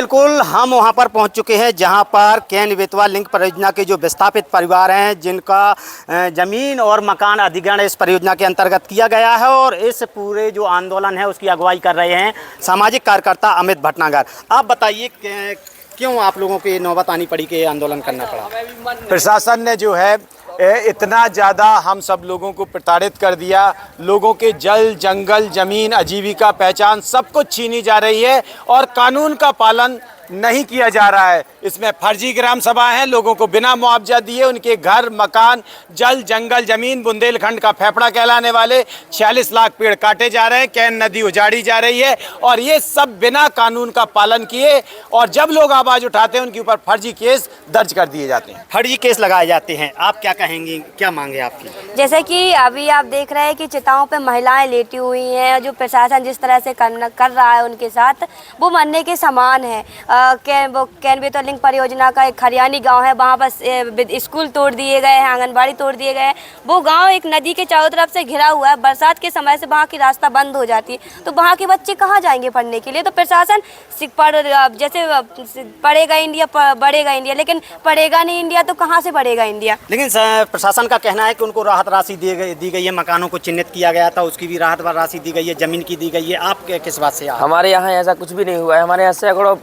बिल्कुल, हम वहां पर पहुंच चुके हैं जहां पर केन बेतवा लिंक परियोजना के जो विस्थापित परिवार हैं, जिनका ज़मीन और मकान अधिग्रहण इस परियोजना के अंतर्गत किया गया है, और इस पूरे जो आंदोलन है उसकी अगुवाई कर रहे हैं सामाजिक कार्यकर्ता अमित भटनागर। आप बताइए क्यों आप लोगों को ये नौबत आनी पड़ी कि आंदोलन करना पड़ा? प्रशासन ने जो है इतना ज़्यादा हम सब लोगों को प्रताड़ित कर दिया। लोगों के जल, जंगल, ज़मीन, आजीविका, पहचान सब कुछ छीनी जा रही है और कानून का पालन नहीं किया जा रहा है। इसमें फर्जी ग्राम सभा हैं, लोगों को बिना मुआवजा दिए उनके घर, मकान, जल, जंगल, ज़मीन, बुंदेलखंड का फेफड़ा कहलाने वाले 46 लाख पेड़ काटे जा रहे हैं, कैन नदी उजाड़ी जा रही है, और ये सब बिना कानून का पालन किए। और जब लोग आवाज़ उठाते हैं उनके ऊपर फर्जी केस दर्ज कर दिए जाते हैं, फर्जी केस लगाए जाते हैं। आप क्या कहेंगी, क्या मांगे आपकी? जैसे कि अभी आप देख रहे हैं कि चिताओं पे महिलाएं लेटी हुई हैं, जो प्रशासन जिस तरह से कर रहा है उनके साथ, वो मरने के समान है। कैन बेतवा लिंक परियोजना का एक हरियाणी गांव है, वहाँ पर स्कूल तोड़ दिए गए हैं, आंगनबाड़ी तोड़ दिए गए हैं। वो गांव एक नदी के चारों तरफ से घिरा हुआ है। बरसात के समय से वहाँ की रास्ता बंद हो जाती है, तो वहाँ के बच्चे कहाँ जाएंगे पढ़ने के लिए? तो प्रशासन जैसे पढ़ेगा इंडिया, बढ़ेगा इंडिया, लेकिन पढ़ेगा नहीं इंडिया तो कहाँ से बढ़ेगा इंडिया? लेकिन प्रशासन का कहना है कि उनको राहत राशि दी गई है, मकानों को चिन्हित किया गया था, उसकी भी राहत राशि दी गई है, जमीन की दी गई है। आप किस बात से? हमारे यहाँ ऐसा कुछ भी नहीं हुआ है। हमारे यहाँ सैकड़ों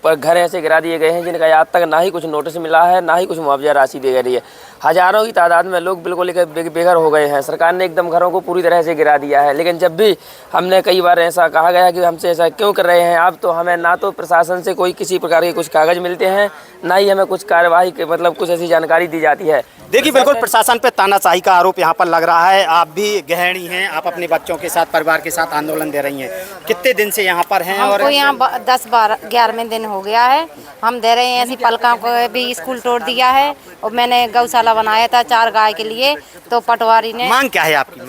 घर ऐसे गिरा दिए गए हैं जिनका आज तक ना ही कुछ नोटिस मिला है, ना ही कुछ मुआवजा राशि दी गई है। हजारों की तादाद में लोग बिल्कुल बेघर हो गए हैं। सरकार ने एकदम घरों को पूरी तरह से गिरा दिया है। लेकिन जब भी हमने कई बार ऐसा कहा गया कि हमसे ऐसा क्यों कर रहे हैं आप, तो हमें ना तो प्रशासन से कोई किसी प्रकार के कुछ कागज़ मिलते हैं, ना ही हमें कुछ कार्यवाही के मतलब कुछ ऐसी जानकारी दी जाती है। देखिए, बिल्कुल प्रशासन पे तानाशाही का आरोप यहाँ पर लग रहा है। आप भी गृहिणी हैं, आप अपने बच्चों के साथ, परिवार के साथ आंदोलन दे रही हैं। कितने दिन से यहाँ पर हैं? हमको यहाँ 10-11वें दिन हो गया है। हम दे रहे हैं। ऐसी पलका को भी स्कूल तोड़ दिया है, और मैंने गौशाला बनाया था 4 गाय के लिए, तो पटवारी ने। मांग क्या है आपकी?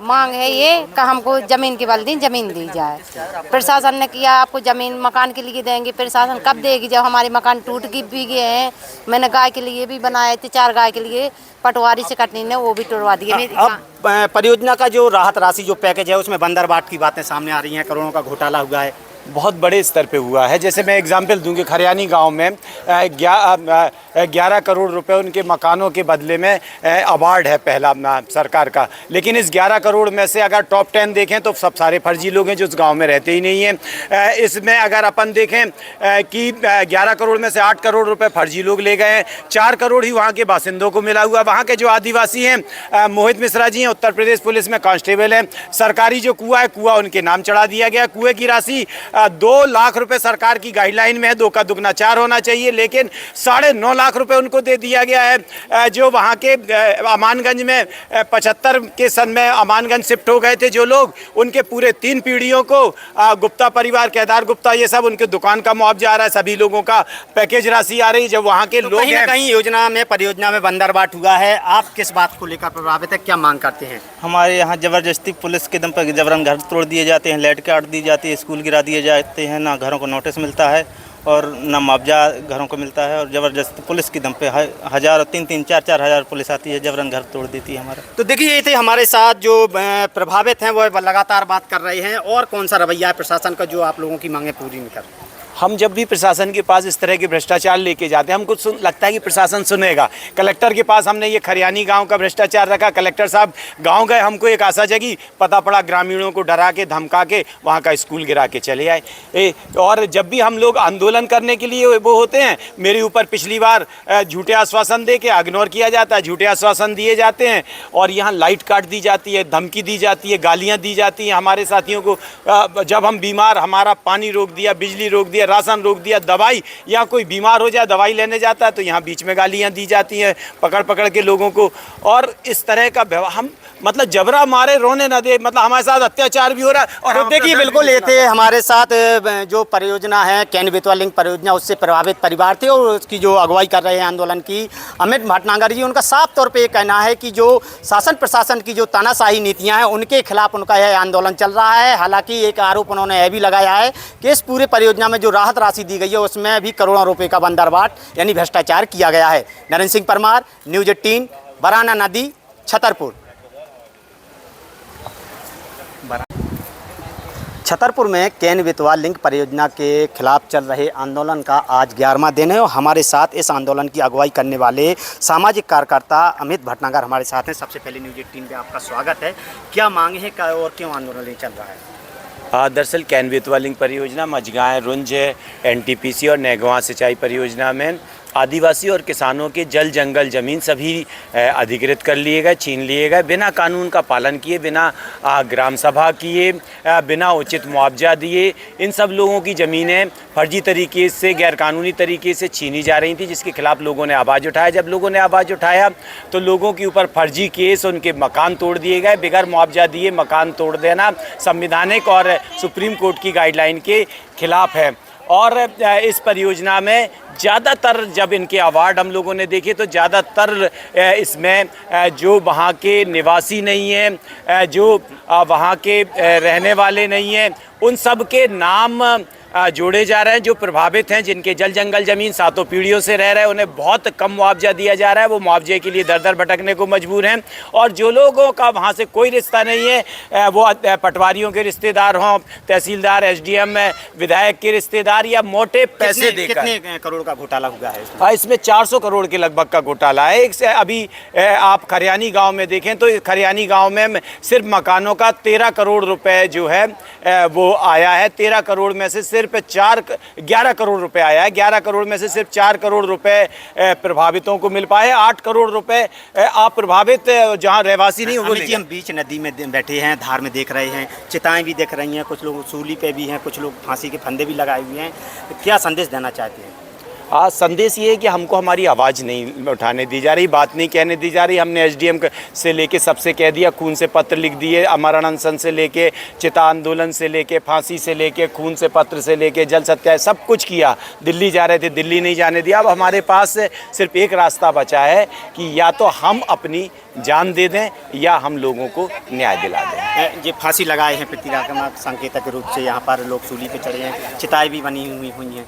मांग है ये कि हमको जमीन की बल्दी जमीन दी जाए। प्रशासन ने किया आपको जमीन मकान के लिए देंगे, प्रशासन कब देगी जब हमारे मकान टूट भी गए हैं। मैंने गाय के लिए भी बनाए थे, 4 गाय के लिए, पटवारी से कटनी ने वो भी तोड़वा दिए। अब परियोजना का जो राहत राशि जो पैकेज है उसमें बंदरबाट की बातें सामने आ रही हैं, करोड़ों का घोटाला हुआ है, बहुत बड़े स्तर पे हुआ है। जैसे मैं एग्जांपल दूंगी, हरियाणी गांव में 11 करोड़ रुपए उनके मकानों के बदले में अवार्ड है पहला सरकार का। लेकिन इस 11 करोड़ में से अगर टॉप 10 देखें तो सब सारे फर्जी लोग हैं जो उस गांव में रहते ही नहीं हैं। इसमें अगर अपन देखें कि 11 करोड़ में से 8 करोड़ रुपए फर्जी लोग ले गए हैं, 4 करोड़ ही वहाँ के बासिंदों को मिला हुआ। वहाँ के जो आदिवासी हैं, मोहित मिश्रा जी हैं, उत्तर प्रदेश पुलिस में कांस्टेबल हैं। सरकारी जो कुआं है, कुआं उनके नाम चढ़ा दिया गया। कुएँ की राशि 2 लाख रुपए सरकार की गाइडलाइन में है, 2 का दुगना 4 होना चाहिए, लेकिन 9.5 लाख रुपए उनको दे दिया गया है। जो वहाँ के अमानगंज में 75 के सन में अमानगंज शिफ्ट हो गए थे जो लोग, उनके पूरे 3 पीढ़ियों को गुप्ता परिवार, केदार गुप्ता, ये सब उनके दुकान का मुआवजा आ रहा है, सभी लोगों का पैकेज राशि आ रही है। जब वहाँ के लोग कहीं योजना में, परियोजना में बंदरबाट हुआ है, आप किस बात को लेकर प्रभावित है, क्या मांग करते हैं? हमारे यहाँ जबरदस्ती पुलिस के दम पर जबरन घर तोड़ दिए जाते हैं, लाइट काट दी जाती है, स्कूल गिरा दिए जाते हैं, ना घरों को नोटिस मिलता है और ना मुआवजा घरों को मिलता है। और ज़बरदस्त पुलिस की दम पे 3-4 हज़ार पुलिस आती है, जबरन घर तोड़ देती है हमारा। तो देखिए, ये थे हमारे साथ जो प्रभावित हैं, वो लगातार बात कर रहे हैं। और कौन सा रवैया है प्रशासन का जो आप लोगों की मांगें पूरी नहीं कर? हम जब भी प्रशासन के पास इस तरह के भ्रष्टाचार लेके जाते हैं, हमको लगता है कि प्रशासन सुनेगा। कलेक्टर के पास हमने ये खरियानी गांव का भ्रष्टाचार रखा, कलेक्टर साहब गांव गए, हमको एक आशा जगी, पता पड़ा ग्रामीणों को डरा के, धमका के वहां का स्कूल गिरा के चले आए। और जब भी हम लोग आंदोलन करने के लिए वो होते हैं, मेरे ऊपर पिछली बार झूठे आश्वासन दे के इग्नोर किया जाता है, झूठे आश्वासन दिए जाते हैं, और यहाँ लाइट काट दी जाती है, धमकी दी जाती है, गालियाँ दी जाती हैं हमारे साथियों को। जब हम बीमार, हमारा पानी रोक दिया, बिजली रोक दिया, राशन रोक दिया, दवाई, यहाँ कोई बीमार हो जाए दवाई लेने जाता है तो यहाँ बीच में गालियाँ दी जाती हैं पकड़ पकड़ के लोगों को। और इस तरह का व्यवहार, हम मतलब जबरा मारे रोने न दे, मतलब हमारे साथ अत्याचार भी हो रहा है। और देखिए, बिल्कुल ये थे हमारे साथ जो परियोजना है कैन बेतवा लिंक परियोजना, उससे प्रभावित परिवार थे, और उसकी जो अगुवाई कर रहे हैं आंदोलन की अमित भटनागर जी। उनका साफ तौर पर ये कहना है कि जो शासन प्रशासन की जो तानाशाही नीतियाँ हैं, उनके खिलाफ उनका यह आंदोलन चल रहा है। हालांकि एक आरोप उन्होंने यह भी लगाया है कि इस पूरे परियोजना में जो राहत राशि दी गई है उसमें भी करोड़ों रुपए का बंदरबाट यानी भ्रष्टाचार किया गया है। नरेंद्र सिंह परमार, न्यूज़ 18, बराना नदी, छतरपुर। छतरपुर में केन बेतवा लिंक परियोजना के खिलाफ चल रहे आंदोलन का आज 11वां दिन है और हमारे साथ इस आंदोलन की अगुवाई करने वाले सामाजिक कार्यकर्ता अमित भटनागर हमारे साथ हैं। सबसे पहले न्यूज़ 18 पे आपका स्वागत है। क्या मांगे हैं और क्यों आंदोलन चल रहा है? दरअसल केन बेतवा लिंक परियोजना मझगांव रुंज एनटीपीसी और नेगवा सिंचाई परियोजना में आदिवासी और किसानों के जल जंगल ज़मीन सभी अधिकृत कर लिए गए, छीन लिए गए, बिना कानून का पालन किए, बिना ग्राम सभा किए, बिना उचित मुआवजा दिए। इन सब लोगों की ज़मीनें फर्जी तरीके से, गैरकानूनी तरीके से छीनी जा रही थी, जिसके खिलाफ लोगों ने आवाज़ उठाया। जब लोगों ने आवाज़ उठाया तो लोगों के ऊपर फर्जी केस, उनके मकान तोड़ दिए गए। बगैर मुआवजा दिए मकान तोड़ देना संवैधानिक और सुप्रीम कोर्ट की गाइडलाइन के खिलाफ है। और इस परियोजना में ज़्यादातर जब इनके अवार्ड हम लोगों ने देखे तो ज़्यादातर इसमें जो वहाँ के निवासी नहीं हैं, जो वहाँ के रहने वाले नहीं हैं, उन सब के नाम जोड़े जा रहे हैं। जो प्रभावित हैं, जिनके जल जंगल ज़मीन सातों पीढ़ियों से रह रहे हैं, उन्हें बहुत कम मुआवजा दिया जा रहा है। वो मुआवजे के लिए दर दर भटकने को मजबूर हैं। और जो लोगों का वहाँ से कोई रिश्ता नहीं है, वो पटवारियों के रिश्तेदार हों, तहसीलदार, एसडीएम, विधायक के रिश्तेदार, या मोटे पैसे देकर। कितने करोड़ का घोटाला हुआ है इसमें 400 करोड़ के लगभग का घोटाला है। अभी आप खरियानी गाँव में देखें तो खरियानी गाँव में सिर्फ मकानों का 13 करोड़ रुपये जो है वो आया है। 13 करोड़ में से सिर्फ 11 करोड़ रुपए आया है। 11 करोड़ में से सिर्फ 4 करोड़ रुपए प्रभावितों को मिल पाए। 8 करोड़ रुपए अप्रभावित जहां रहवासी नहीं, वो हम बीच नदी में बैठे हैं, धार में देख रहे हैं, चिताएं भी देख रही हैं, कुछ लोग सूली पे भी हैं, कुछ लोग फांसी के फंदे भी लगाए हुए हैं। क्या संदेश देना चाहते हैं? संदेश ये है कि हमको हमारी आवाज़ नहीं उठाने दी जा रही, बात नहीं कहने दी जा रही। हमने एसडीएम से लेके सबसे कह दिया, खून से पत्र लिख दिए, अमरण अनशन से लेके चिता आंदोलन से लेके फांसी से लेके खून से पत्र से लेके जल सत्याग्रह सब कुछ किया। दिल्ली जा रहे थे, दिल्ली नहीं जाने दिया। अब हमारे पास सिर्फ एक रास्ता बचा है कि या तो हम अपनी जान दे दें या हम लोगों को न्याय दिला दें। ये फांसी लगाए हैं प्रतीकात्मक संकेतक के रूप से, यहाँ पर लोग सूली पे चढ़े हैं, चिताएं भी बनी हुई हैं।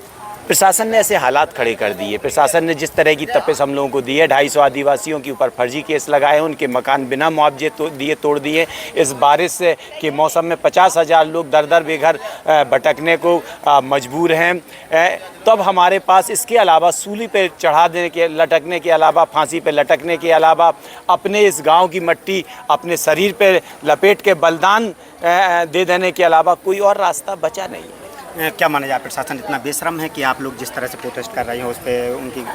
प्रशासन ने ऐसे हालात खड़े कर दिए। प्रशासन ने जिस तरह की तपिश हम लोगों को दी है, 250 आदिवासियों के ऊपर फर्जी केस लगाए, उनके मकान बिना मुआवजे तोड़ दिए। इस बारिश के मौसम में 50,000 लोग दर दर बेघर भटकने को मजबूर हैं। तब हमारे पास इसके अलावा सूली पे चढ़ा देने के, लटकने के अलावा, फांसी पे लटकने के अलावा, अपने इस गांव की मट्टी अपने शरीर पे लपेट के बलिदान दे देने के अलावा कोई और रास्ता बचा नहीं है। क्या माना जाए, प्रशासन इतना बेशरम है कि आप लोग जिस तरह से प्रोटेस्ट कर रहे हैं उस पर उनकी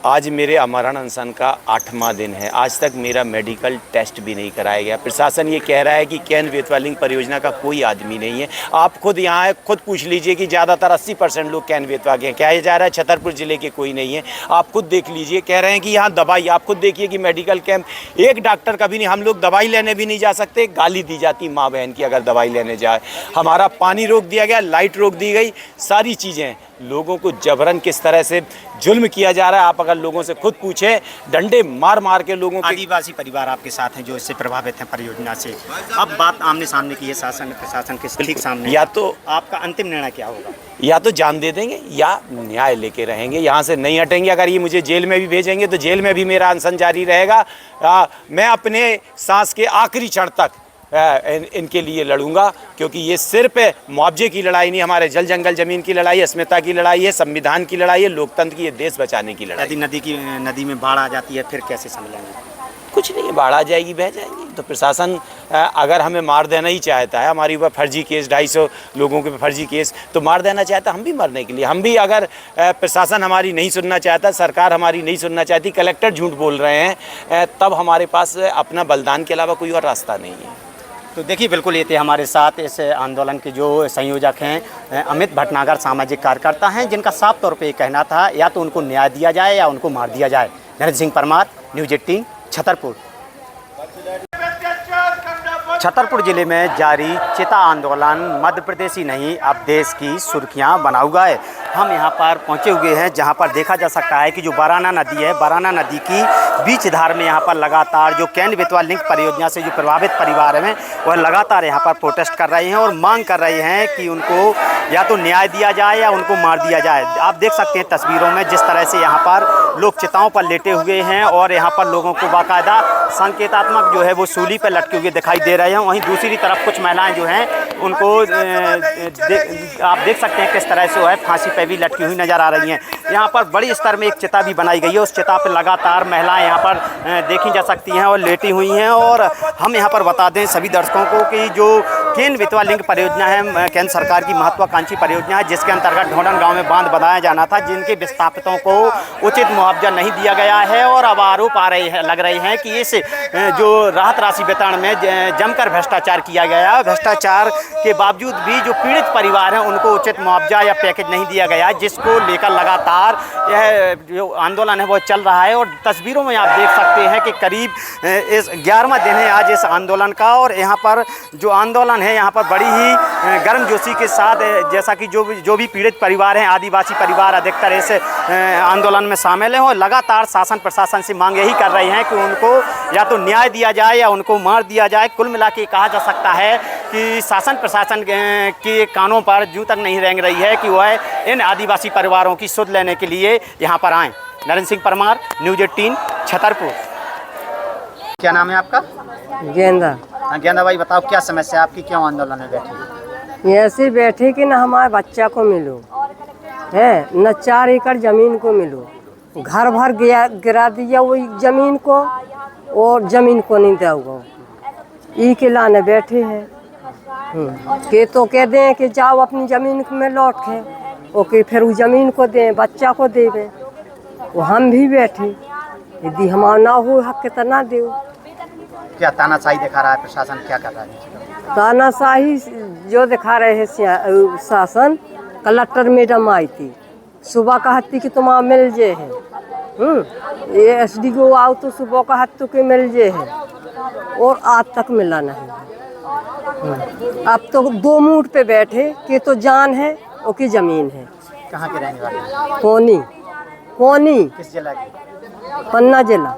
आज मेरे अमरण अनशन का 8वां दिन है। आज तक मेरा मेडिकल टेस्ट भी नहीं कराया गया। प्रशासन ये कह रहा है कि केन बेतवा लिंक परियोजना का कोई आदमी नहीं है। आप खुद यहाँ खुद पूछ लीजिए कि ज़्यादातर 80% लोग केन बेतवा के हैं। कहा जा रहा है छतरपुर ज़िले के कोई नहीं है। आप खुद देख लीजिए, कह रहे हैं कि यहाँ दवाई, आप खुद देखिए कि मेडिकल कैंप, एक डॉक्टर कभी नहीं। हम लोग दवाई लेने भी नहीं जा सकते, गाली दी जाती माँ बहन की अगर दवाई लेने जाए। हमारा पानी रोक दिया गया, लाइट रोक दी गई, सारी चीज़ें। लोगों को जबरन किस तरह से जुल्म किया जा रहा है, आप अगर लोगों से खुद पूछें, डंडे मार मार के लोगों के। आदिवासी परिवार आपके साथ हैं जो इससे प्रभावित हैं परियोजना से। अब बात आमने सामने की है, शासन प्रशासन के ठीक सामने। या तो आपका अंतिम निर्णय क्या होगा? या तो जान दे देंगे या न्याय लेके रहेंगे, यहाँ से नहीं हटेंगे। अगर ये मुझे जेल में भी भेजेंगे तो जेल में भी मेरा अनशन जारी रहेगा। मैं अपने सांस के आखिरी क्षण तक इनके लिए लड़ूंगा, क्योंकि ये सिर्फ मुआवजे की लड़ाई नहीं, हमारे जल जंगल ज़मीन की लड़ाई है, अस्मिता की लड़ाई है, संविधान की लड़ाई है, लोकतंत्र की, ये देश बचाने की लड़ाई। यदि नदी में बाढ़ आ जाती है फिर कैसे संभलेंगे? कुछ नहीं, बाढ़ आ जाएगी, बह जाएंगी। तो प्रशासन अगर हमें मार देना ही चाहता है, हमारे ऊपर फर्जी केस, 250 लोगों के फर्जी केस, तो मार देना चाहता, हम भी मरने के लिए। हम भी, अगर प्रशासन हमारी नहीं सुनना चाहता, सरकार हमारी नहीं सुनना चाहती, कलेक्टर झूठ बोल रहे हैं, तब हमारे पास अपना बलिदान के अलावा कोई और रास्ता नहीं है। तो देखिए, बिल्कुल ये थे हमारे साथ इस आंदोलन के जो संयोजक हैं अमित भटनागर, सामाजिक कार्यकर्ता हैं, जिनका साफ तौर पे ये कहना था या तो उनको न्याय दिया जाए या उनको मार दिया जाए। नरेंद्र सिंह परमार, न्यूज़ 18 छतरपुर। छतरपुर जिले में जारी चिता आंदोलन मध्य प्रदेश ही नहीं, अब देश की सुर्खियां बना हुआ है। हम यहां पर पहुंचे हुए हैं जहां पर देखा जा सकता है कि जो बाराना नदी है, बाराना नदी की बीच धार में यहां पर लगातार जो केन बेतवा लिंक परियोजना से जो प्रभावित परिवार हैं वह लगातार यहां पर प्रोटेस्ट कर रहे हैं और मांग कर रहे हैं कि उनको या तो न्याय दिया जाए या उनको मार दिया जाए। आप देख सकते हैं तस्वीरों में जिस तरह से यहाँ पर लोग चिताओं पर लेटे हुए हैं और यहाँ पर लोगों को बाकायदा संकेतात्मक जो है वो सूली पर लटके हुए दिखाई दे रहे हैं। वहीं दूसरी तरफ कुछ महिलाएं जो हैं उनको आप देख सकते हैं किस तरह से है फांसी पे भी लटकी हुई नज़र आ रही हैं। यहाँ पर बड़ी स्तर में एक चिता भी बनाई गई है, उस चिता पर लगातार महिलाएं यहाँ पर देखी जा सकती हैं और लेटी हुई हैं। और हम यहाँ पर बता दें सभी दर्शकों को कि जो केन बेतवा लिंक परियोजना है केंद्र सरकार की महत्वाकांक्षी परियोजना है, जिसके अंतर्गत ढोंडन गाँव में बांध बनाया जाना था, जिनके विस्थापितों को उचित मुआवजा नहीं दिया गया है। और अब आरोप लग रहे हैं कि इस जो राहत राशि वितरण में जमकर भ्रष्टाचार किया गया। भ्रष्टाचार के बावजूद भी जो पीड़ित परिवार हैं उनको उचित मुआवजा या पैकेज नहीं दिया गया, जिसको लेकर लगातार यह जो आंदोलन है वो चल रहा है। और तस्वीरों में आप देख सकते हैं कि करीब इस 11वां दिन है आज इस आंदोलन का। और यहाँ पर जो आंदोलन है यहाँ पर बड़ी ही गर्मजोशी के साथ, जैसा कि जो भी पीड़ित परिवार हैं, आदिवासी परिवार अधिकतर इस आंदोलन में शामिल हैं और लगातार शासन प्रशासन से मांग यही कर रहे हैं कि उनको या तो न्याय दिया जाए या उनको मार दिया जाए। कुल मिला के कहा जा सकता है कि शासन प्रशासन के कानों पर जूं तक नहीं रेंग रही है कि वह इन आदिवासी परिवारों की सुध लेने के लिए यहाँ पर आएँ। नरेंद्र सिंह परमार, न्यूज़ 18, छतरपुर। क्या नाम है आपका? गेंदा। हाँ गेंदा भाई, बताओ क्या समस्या आपकी, क्यों आंदोलन में बैठी? ऐसे बैठे कि न हमारे बच्चा को मिलो है, न 4 एकड़ जमीन को मिलो, घर भर गिरा दिया वो जमीन को और जमीन को नहीं दोगा, ई के लाने बैठे हैं। के तो कह दें कि जाओ अपनी जमीन में लौट के, ओके फिर वो जमीन को दें, बच्चा को देवे, वो हम भी बैठे, यदि हमारा ना हो हक के तो ना दो। क्या तानाशाही दिखा रहा है प्रशासन, क्या कर रहा है? तानाशाही जो दिखा रहे हैं शासन, कलेक्टर मैडम आई थी, सुबह कहती कि तुम मिल जे है, ये SDO आओ तो सुबह कहती कि मिल जे है, और आज तक मिला नहीं। अब तो 2 मूड पे बैठे कि तो जान है और की जमीन है। कहाँ के रहने वाले? कोनी। किस जिला के? पन्ना जिला।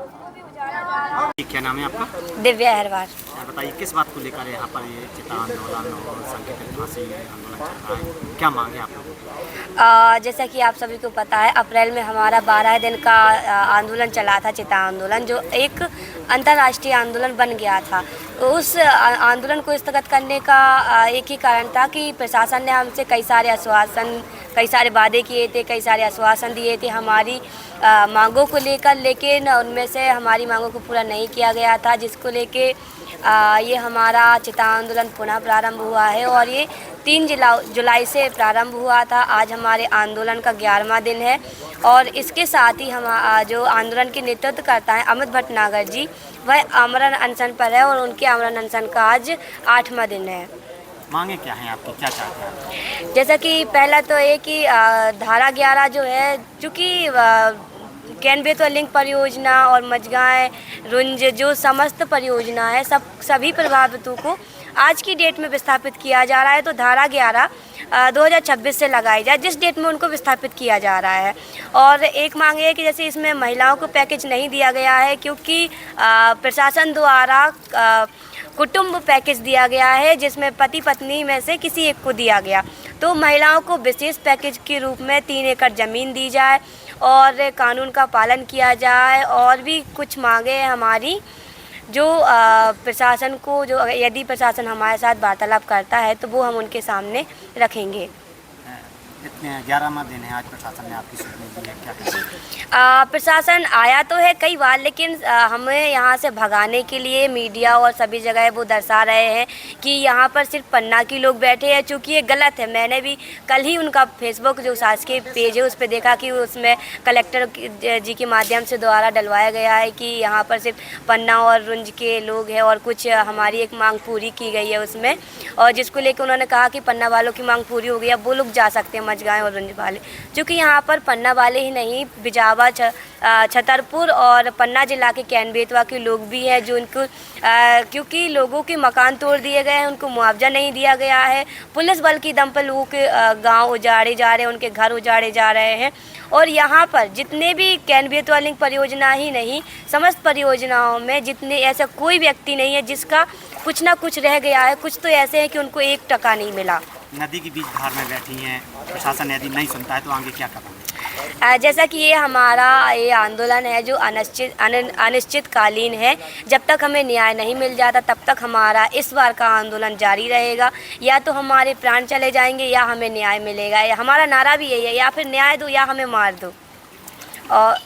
क्या नाम है आपका? दिव्या हरवार। बताइए किस बात को लेकर यहाँ पर ये चिता आंदोलन और संकेतित फांसी आंदोलन चल रहा है, क्या मांगे आप लोगों की? जैसा कि आप सभी को पता है, अप्रैल में हमारा 12 दिन का आंदोलन चला था, चिता आंदोलन, जो एक अंतर्राष्ट्रीय आंदोलन बन गया था। उस आंदोलन को स्थगित करने का एक ही कारण था कि प्रशासन ने हमसे कई सारे वादे किए थे, कई सारे आश्वासन दिए थे हमारी मांगों को लेकर, लेकिन उनमें से हमारी मांगों को पूरा नहीं किया गया था, जिसको लेके ये हमारा चिता आंदोलन पुनः प्रारंभ हुआ है। और ये 3 जुलाई से प्रारंभ हुआ था। आज हमारे आंदोलन का 11वां दिन है और इसके साथ ही हम जो आंदोलन के नेतृत्व करता है अमित भटनागर जी, वह आमरण अनशन पर है और उनके आमरण अनशन का आज 8वां दिन है। मांगे क्या हैं आपकी, क्या चाहते हैं? जैसा कि पहला तो ये कि धारा 11 जो है, चूँकि केन बेतवा लिंक परियोजना और मझगांव रुंज जो समस्त परियोजना है, सभी प्रभावितों को आज की डेट में विस्थापित किया जा रहा है। तो धारा 11 2026 से लगाई जाए, जिस डेट में उनको विस्थापित किया जा रहा है। और एक मांग है कि जैसे इसमें महिलाओं को पैकेज नहीं दिया गया है, क्योंकि प्रशासन द्वारा कुटुंब पैकेज दिया गया है, जिसमें पति पत्नी में से किसी एक को दिया गया। तो महिलाओं को विशेष पैकेज के रूप में 3 एकड़ ज़मीन दी जाए और कानून का पालन किया जाए। और भी कुछ मांगे हैं हमारी, जो प्रशासन को, जो यदि प्रशासन हमारे साथ वार्तालाप करता है तो वो हम उनके सामने रखेंगे। इतने 11वां दिन है आज, प्रशासन ने आपकी सुनवाई की है, क्या कहेंगे? प्रशासन आया तो है कई बार, लेकिन हमें यहाँ से भगाने के लिए मीडिया और सभी जगह वो दर्शा रहे हैं कि यहाँ पर सिर्फ पन्ना के लोग बैठे हैं, चूँकि ये गलत है। मैंने भी कल ही उनका फेसबुक जो शासकीय पेज है उस पर देखा कि उसमें कलेक्टर जी के माध्यम से द्वारा डलवाया गया है कि यहाँ पर सिर्फ पन्ना और रुंज के लोग हैं और कुछ हमारी एक मांग पूरी की गई है उसमें, और जिसको लेकर उन्होंने कहा कि पन्ना वालों की मांग पूरी हो गई, अब वो लोग जा सकते हैं मझगांव और रुंज वाले। चूँकि यहाँ पर पन्ना वाले ही नहीं, बिजावा, छतरपुर और पन्ना जिला के केन बेतवा के लोग भी हैं जो उनको क्योंकि लोगों के मकान तोड़ दिए गए हैं, उनको मुआवजा नहीं दिया गया है। पुलिस बल की दम पर लोगों के गांव उजाड़े जा रहे हैं, उनके घर उजाड़े जा रहे हैं। और यहाँ पर जितने भी केन बेतवा लिंक परियोजना ही नहीं, समस्त परियोजनाओं में जितने ऐसा कोई व्यक्ति नहीं है जिसका कुछ ना कुछ रह गया है। कुछ तो ऐसे हैं कि उनको 1 टका नहीं मिला। नदी के बीच धार में बैठी हैं, प्रशासन यदि नहीं सुनता है तो आगे क्या करेंगे? जैसा कि ये हमारा ये आंदोलन है जो अनिश्चितकालीन है। जब तक हमें न्याय नहीं मिल जाता तब तक हमारा इस बार का आंदोलन जारी रहेगा। या तो हमारे प्राण चले जाएंगे या हमें न्याय मिलेगा। या हमारा नारा भी यही है, या फिर न्याय दो या हमें मार दो। और